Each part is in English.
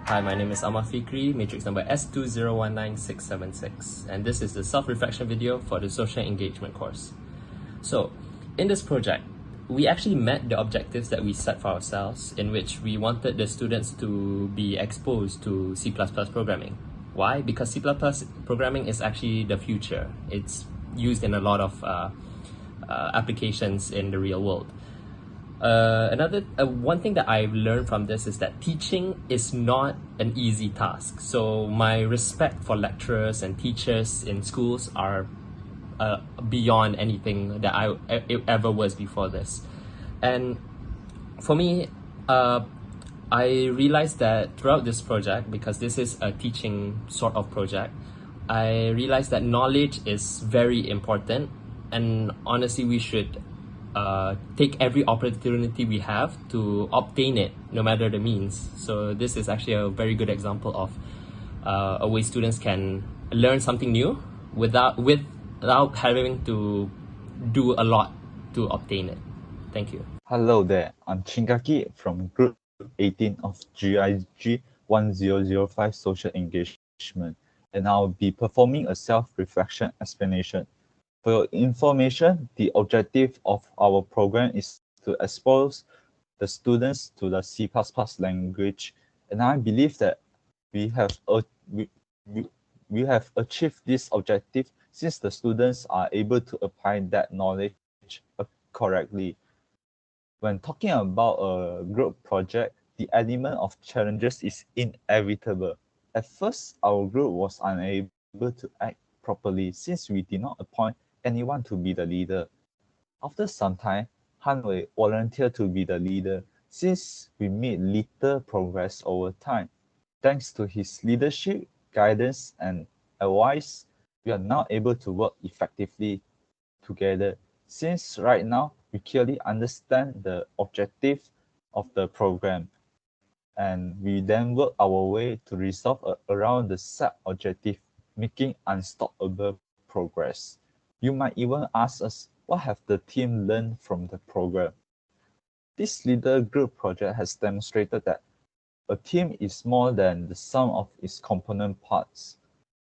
Hi, my name is Amar Fikri, matrix number S2019676, and this is the self-reflection video for the social engagement course. So, in this project, we actually met the objectives that we set for ourselves, in which we wanted the students to be exposed to C++ programming. Why? Because C++ programming is actually the future. It's used in a lot of applications in the real world. One thing that I've learned from this is that teaching is not an easy task. So my respect for lecturers and teachers in schools are beyond anything that I ever was before this. And for me, I realized that throughout this project, because this is a teaching sort of project, I realized that knowledge is very important, and honestly we should take every opportunity we have to obtain it, no matter the means. So this is actually a very good example of a way students can learn something new without having to do a lot to obtain it. Thank you. Hello there, I'm Chingaki from Group 18 of GIG1005 Social Engagement, and I'll be performing a self-reflection explanation. For your information, the objective of our program is to expose the students to the C++ language, and I believe that we have achieved this objective since the students are able to apply that knowledge correctly. When talking about a group project, the element of challenges is inevitable. At first, our group was unable to act properly since we did not appoint anyone to be the leader. After some time, Hanwei volunteered to be the leader since we made little progress over time. Thanks to his leadership, guidance, and advice, we are now able to work effectively together. Since right now, we clearly understand the objective of the program, and we then work our way to resolve around the set objective, making unstoppable progress. You might even ask us, what have the team learned from the program? This leader group project has demonstrated that a team is more than the sum of its component parts.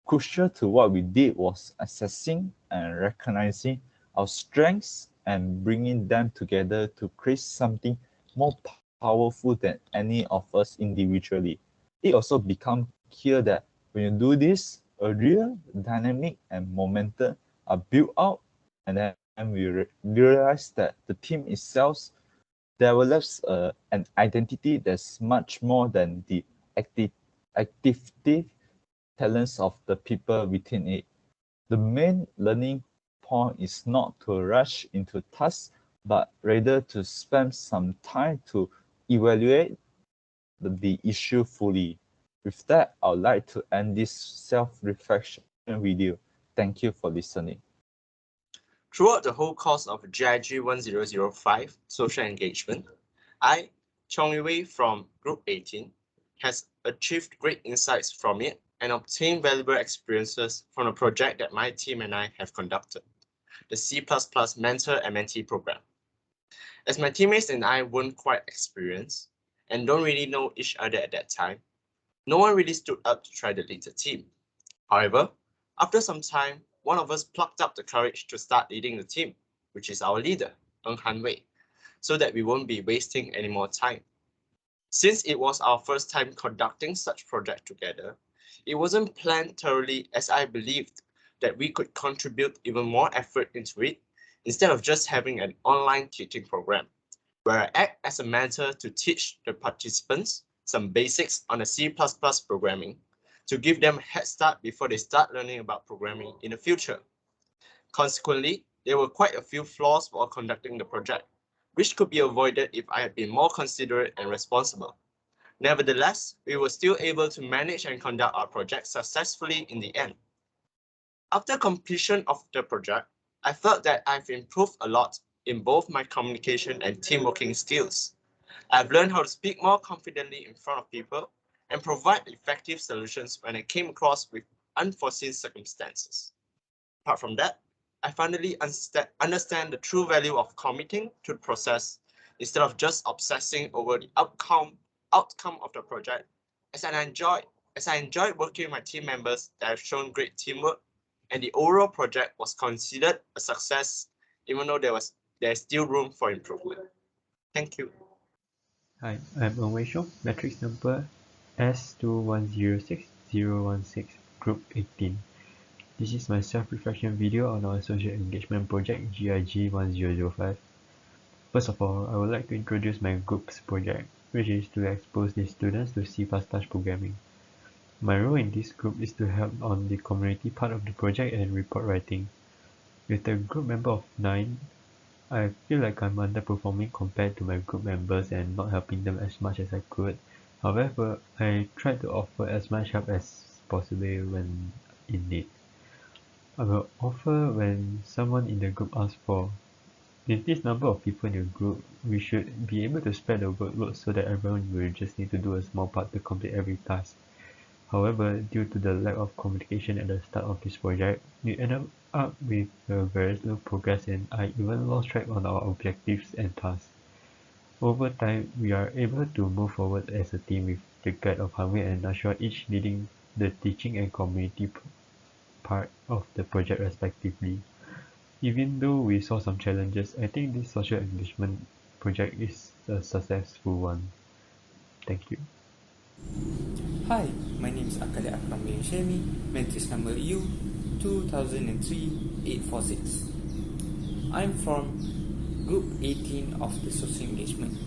Crucial to what we did was assessing and recognizing our strengths and bringing them together to create something more powerful than any of us individually. It also becomes clear that when you do this, a real dynamic and momentum are built out, and then we realize that the team itself develops an identity that's much more than the active talents of the people within it. The main learning point is not to rush into tasks, but rather to spend some time to evaluate the issue fully. With that, I would like to end this self-reflection video. Thank you for listening. Throughout the whole course of GIG1005 Social Engagement, I, Chong Wei from Group 18, has achieved great insights from it and obtained valuable experiences from the project that my team and I have conducted, the C++ Mentor and Mentee program. As my teammates and I weren't quite experienced and don't really know each other at that time, no one really stood up to try to lead the team. However, after some time, one of us plucked up the courage to start leading the team, which is our leader, Han Wei, so that we won't be wasting any more time. Since it was our first time conducting such project together, it wasn't planned thoroughly, as I believed that we could contribute even more effort into it instead of just having an online teaching program, where I act as a mentor to teach the participants some basics on the C++ programming to give them a head start before they start learning about programming in the future. Consequently, there were quite a few flaws while conducting the project, which could be avoided if I had been more considerate and responsible. Nevertheless, we were still able to manage and conduct our project successfully in the end. After completion of the project, I felt that I've improved a lot in both my communication and team working skills. I've learned how to speak more confidently in front of people and provide effective solutions when I came across with unforeseen circumstances. Apart from that, I finally understand the true value of committing to the process instead of just obsessing over the outcome of the project As I enjoyed working with my team members that have shown great teamwork, and the overall project was considered a success, even though there's still room for improvement. Thank you. Hi, I'm Onwei, matrix number S2106016, group 18. This is my self-reflection video on our social engagement project GIG1005. First of all, I would like to introduce my group's project, which is to expose the students to C++ programming. My role in this group is to help on the community part of the project and report writing. With a group member of 9, I feel like I'm underperforming compared to my group members and not helping them as much as I could. However, I try to offer as much help as possible when in need. I will offer when someone in the group asks for. With this number of people in the group, we should be able to spread the workload so that everyone will just need to do a small part to complete every task. However, due to the lack of communication at the start of this project, we ended up with very slow progress and I even lost track on our objectives and tasks. Over time, we are able to move forward as a team with the guide of Hanwei and Nashua each leading the teaching and community part of the project respectively. Even though we saw some challenges, I think this social engagement project is a successful one. Thank you. Hi, my name is Akale Akram bin Shemi, matrix number U 2003-846. I'm from group 18 of the social engagement,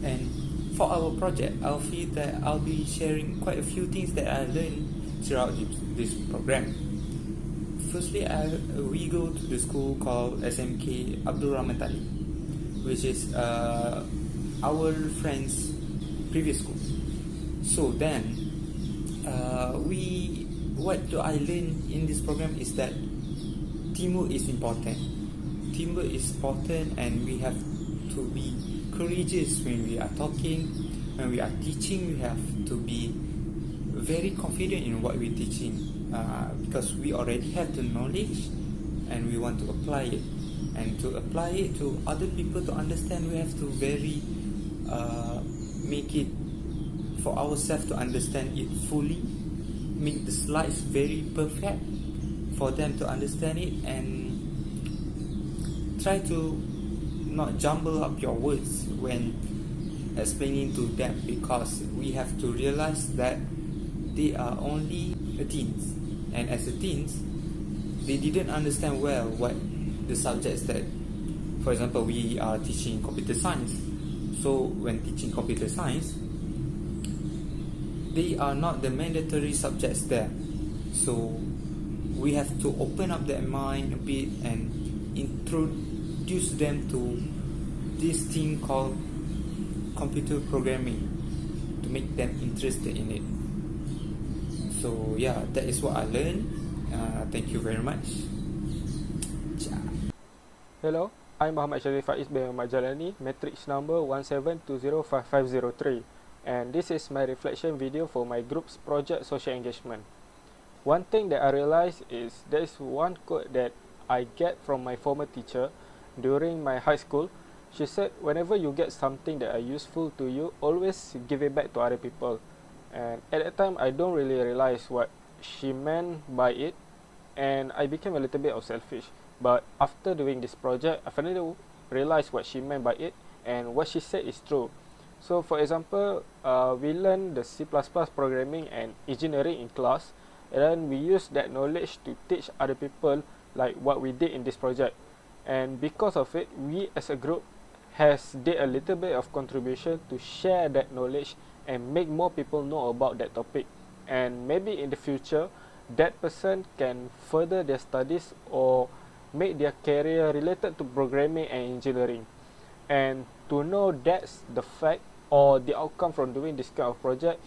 and for our project, I'll feel that I'll be sharing quite a few things that I learned throughout this program. Firstly, we go to the school called SMK Abdul Rahman Tali, which is our friend's previous school. So then, what do I learn in this program is that teamwork is important. Teamwork is important, and we have to be courageous when we are talking. When we are teaching, we have to be very confident in what we're teaching, because we already have the knowledge and we want to apply it. And to apply it to other people to understand, we have to make it for ourselves to understand it fully, make the slides very perfect for them to understand it, and try to not jumble up your words when explaining to them, because we have to realize that they are only teens, and as teens they didn't understand well what the subjects that, for example, we are teaching computer science. So when teaching computer science, they are not the mandatory subjects there. So we have to open up their mind a bit and introduce them to this thing called computer programming to make them interested in it. So yeah, that is what I learned. Thank you very much. Hello, I'm Muhammad Sharif Faiz bin Majalani, matrix number 1720553, and this is my reflection video for my group's project social engagement. One thing that I realized is there is one quote that I get from my former teacher during my high school. She said, whenever you get something that are useful to you, always give it back to other people. And at that time, I don't really realize what she meant by it, and I became a little bit of selfish. But after doing this project, I finally realized what she meant by it, and what she said is true. So for example, we learned the C++ programming and engineering in class, and then we use that knowledge to teach other people like what we did in this project. And because of it, we as a group has did a little bit of contribution to share that knowledge and make more people know about that topic. And maybe in the future, that person can further their studies or make their career related to programming and engineering. And to know that's the fact or the outcome from doing this kind of project,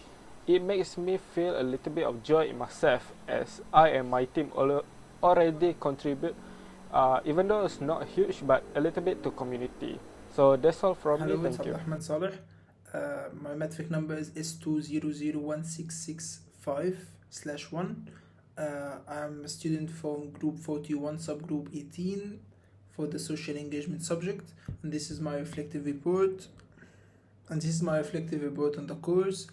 it makes me feel a little bit of joy in myself, as I and my team already contribute, even though it's not huge, but a little bit to community. So that's all from me. Thank you. Ahmed Saleh. My metric number is S2001665/1. I'm a student from group 41 subgroup 18 for the social engagement subject, and this is my reflective report on the course.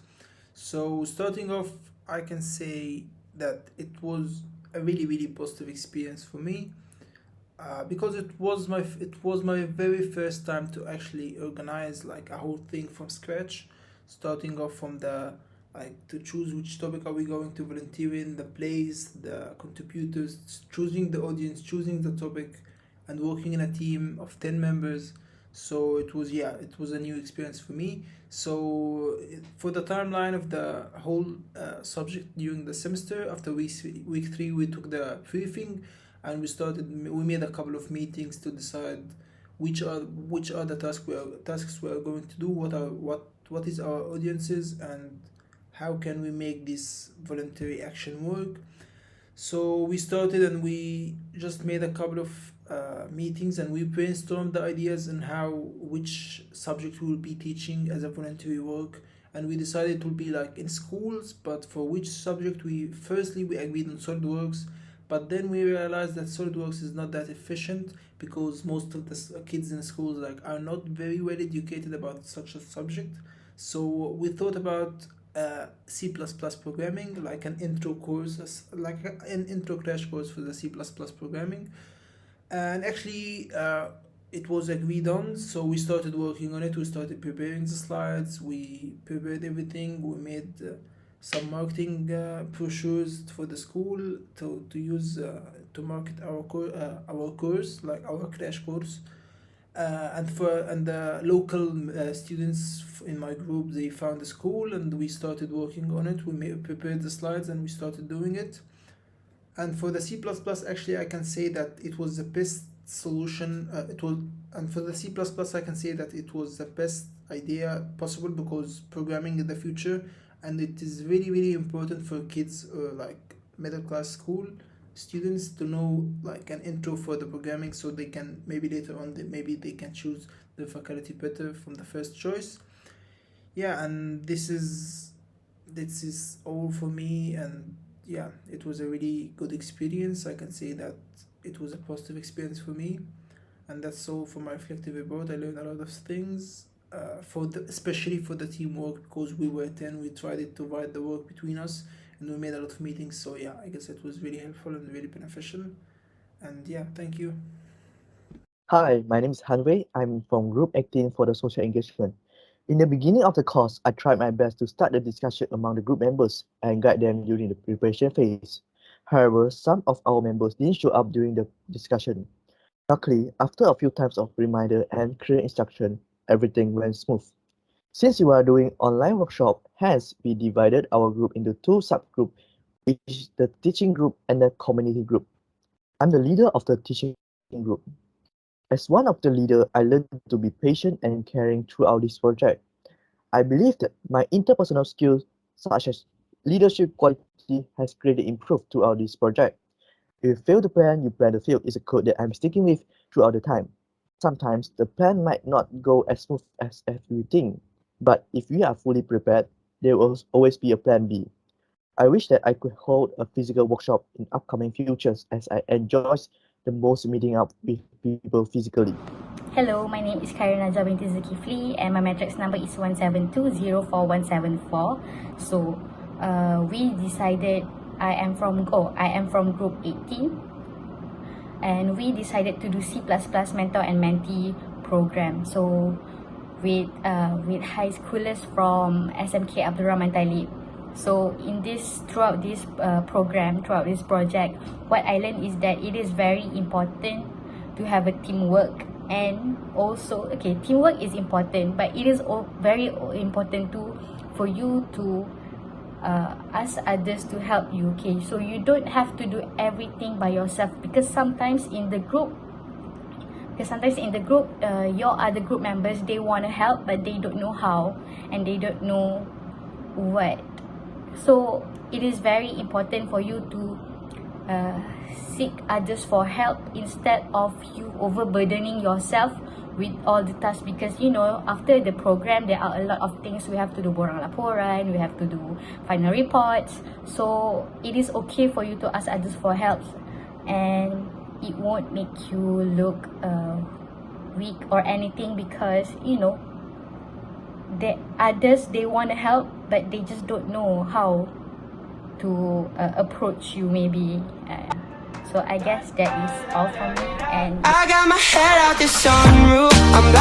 So starting off, I can say that it was a really positive experience for me, because it was my very first time to actually organize like a whole thing from scratch, starting off from the like to choose which topic are we going to volunteer in, the place, the contributors, choosing the audience, choosing the topic, and working in a team of 10 members. So it was a new experience for me. So for the timeline of the whole subject during the semester, after week 3 we took the briefing, and we made a couple of meetings to decide which are the tasks we are going to do, what is our audiences, and how can we make this voluntary action work. So we started and we just made a couple of meetings, and we brainstormed the ideas and which subject we will be teaching as a voluntary work. And we decided it will be like in schools, but for which subject we agreed on SolidWorks, but then we realized that SolidWorks is not that efficient, because most of the kids in schools like are not very well educated about such a subject. So we thought about C++ programming, like an intro course, an intro crash course for the C++ programming. And actually, it was agreed on, so we started working on it. We started preparing the slides, we prepared everything, we made some marketing brochures for the school to use to market our course, like our crash course. And the local students in my group, they found a school and we started working on it. Prepared the slides and we started doing it. And for the C++, actually, I can say that it was the best solution. And for the C++, I can say that it was the best idea possible, because programming in the future, and it is really important for kids, like middle class school students, to know like an intro for the programming, so they can maybe later on they can choose the faculty better from the first choice. Yeah, and this is all for me. And yeah, it was a really good experience. I can say that it was a positive experience for me, and that's all for my reflective report. I learned a lot of things, especially for the teamwork, because we were 10. We tried to divide the work between us, and we made a lot of meetings. So yeah, I guess it was really helpful and really beneficial. And yeah, thank you. Hi, my name is Hanwei. I'm from Group 18 for the social engagement. In the beginning of the course, I tried my best to start the discussion among the group members and guide them during the preparation phase. However, some of our members didn't show up during the discussion. Luckily, after a few times of reminder and clear instruction, everything went smooth. Since we are doing online workshop, hence we divided our group into 2 subgroups, which is the teaching group and the community group. I'm the leader of the teaching group. As one of the leaders, I learned to be patient and caring throughout this project. I believe that my interpersonal skills, such as leadership quality, has greatly improved throughout this project. If you fail to plan, you plan to fail is a quote that I'm sticking with throughout the time. Sometimes the plan might not go as smooth as you think, but if we are fully prepared, there will always be a plan B. I wish that I could hold a physical workshop in upcoming futures, as I enjoy the most meeting up with people physically. Hello, my name is Khairina binti Zulkifli and my matrix number is 172041174. So we decided I am from group 18, and we decided to do C++ mentor and mentee program. So with high schoolers from SMK Abdul Rahman Talib. So throughout this project, what I learned is that it is very important to have a teamwork. And also, teamwork is important, but it is very important too for you to ask others to help you. So you don't have to do everything by yourself, because sometimes in the group, your other group members, they want to help, but they don't know how and they don't know what. So it is very important for you to seek others for help, instead of you overburdening yourself with all the tasks, because after the program there are a lot of things we have to do. Borang laporan, we have to do final reports. So it is okay for you to ask others for help, and it won't make you look weak or anything, because the others, they want to help, but they just don't know how to approach you maybe. So I guess that is all for me. And I got my head out the sunroof. I'm